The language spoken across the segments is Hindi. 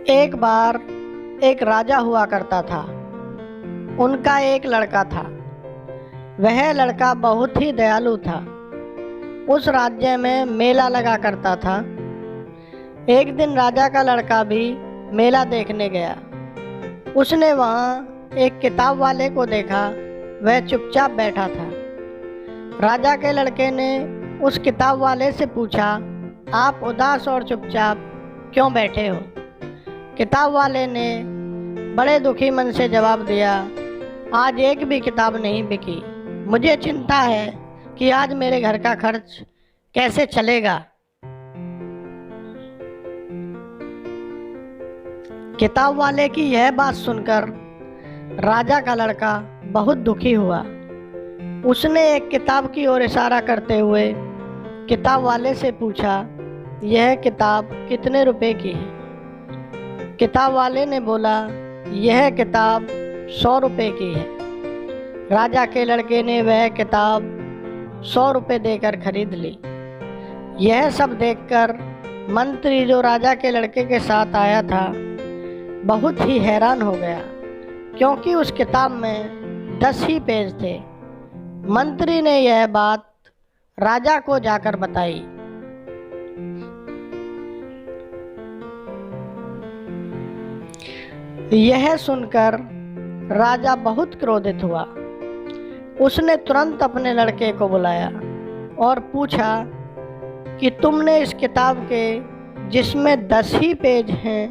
एक बार एक राजा हुआ करता था। उनका एक लड़का था। वह लड़का बहुत ही दयालु था। उस राज्य में मेला लगा करता था। एक दिन राजा का लड़का भी मेला देखने गया। उसने वहाँ एक किताब वाले को देखा। वह चुपचाप बैठा था। राजा के लड़के ने उस किताब वाले से पूछा, आप उदास और चुपचाप क्यों बैठे हो? किताब वाले ने बड़े दुखी मन से जवाब दिया, आज एक भी किताब नहीं बिकी। मुझे चिंता है कि आज मेरे घर का खर्च कैसे चलेगा। किताब वाले की यह बात सुनकर राजा का लड़का बहुत दुखी हुआ। उसने एक किताब की ओर इशारा करते हुए किताब वाले से पूछा, यह किताब कितने रुपए की है? किताब वाले ने बोला, यह किताब 100 रुपए की है। राजा के लड़के ने वह किताब 100 रुपए देकर खरीद ली। यह सब देखकर मंत्री जो राजा के लड़के के साथ आया था बहुत ही हैरान हो गया, क्योंकि उस किताब में 10 ही पेज थे। मंत्री ने यह बात राजा को जाकर बताई। यह सुनकर राजा बहुत क्रोधित हुआ। उसने तुरंत अपने लड़के को बुलाया और पूछा कि तुमने इस किताब के जिसमें 10 ही पेज हैं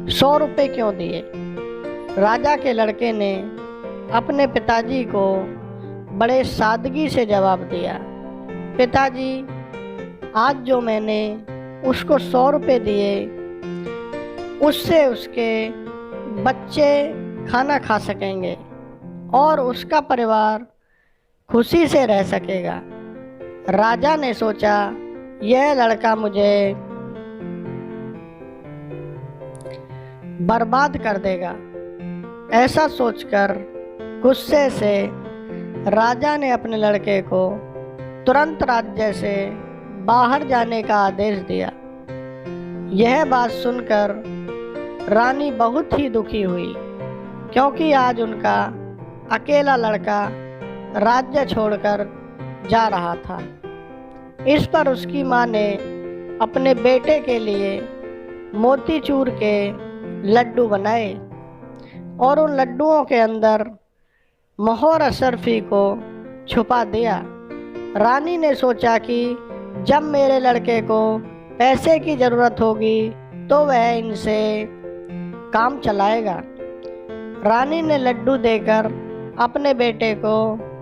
100 रुपए क्यों दिए? राजा के लड़के ने अपने पिताजी को बड़े सादगी से जवाब दिया, पिताजी, आज जो मैंने उसको 100 रुपए दिए उससे उसके बच्चे खाना खा सकेंगे और उसका परिवार खुशी से रह सकेगा। राजा ने सोचा, यह लड़का मुझे बर्बाद कर देगा। ऐसा सोचकर गुस्से से राजा ने अपने लड़के को तुरंत राज्य से बाहर जाने का आदेश दिया। यह बात सुनकर रानी बहुत ही दुखी हुई, क्योंकि आज उनका अकेला लड़का राज्य छोड़कर जा रहा था। इस पर उसकी माँ ने अपने बेटे के लिए मोतीचूर के लड्डू बनाए और उन लड्डुओं के अंदर मोहर अशरफी को छुपा दिया। रानी ने सोचा कि जब मेरे लड़के को पैसे की ज़रूरत होगी तो वह इनसे काम चलाएगा। रानी ने लड्डू देकर अपने बेटे को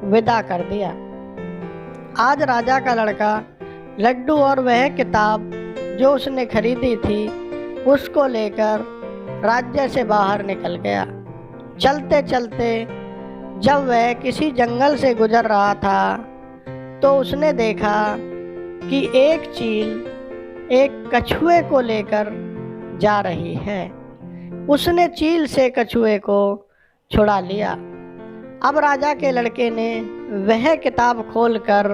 विदा कर दिया। आज राजा का लड़का लड्डू और वह किताब जो उसने खरीदी थी उसको लेकर राज्य से बाहर निकल गया। चलते चलते जब वह किसी जंगल से गुजर रहा था तो उसने देखा कि एक चील एक कछुए को लेकर जा रही है। उसने चील से कछुए को छुड़ा लिया। अब राजा के लड़के ने वह किताब खोलकर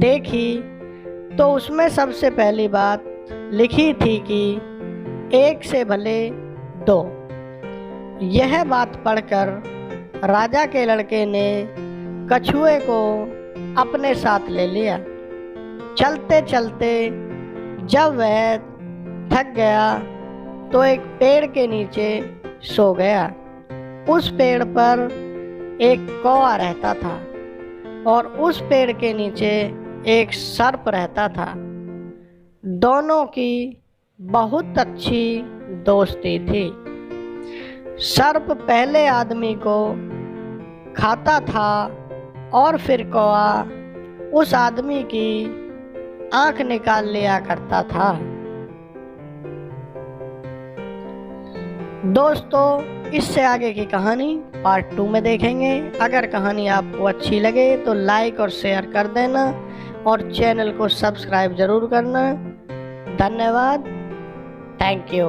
देखी तो उसमें सबसे पहली बात लिखी थी कि 1 से भले 2। यह बात पढ़कर राजा के लड़के ने कछुए को अपने साथ ले लिया। चलते चलते जब वह थक गया तो एक पेड़ के नीचे सो गया। उस पेड़ पर एक कौवा रहता था और उस पेड़ के नीचे एक सर्प रहता था। दोनों की बहुत अच्छी दोस्ती थी। सर्प पहले आदमी को खाता था और फिर कौवा उस आदमी की आंख निकाल लिया करता था। दोस्तों, इससे आगे की कहानी पार्ट 2 में देखेंगे। अगर कहानी आपको अच्छी लगे तो लाइक और शेयर कर देना और चैनल को सब्सक्राइब जरूर करना। धन्यवाद। Thank you.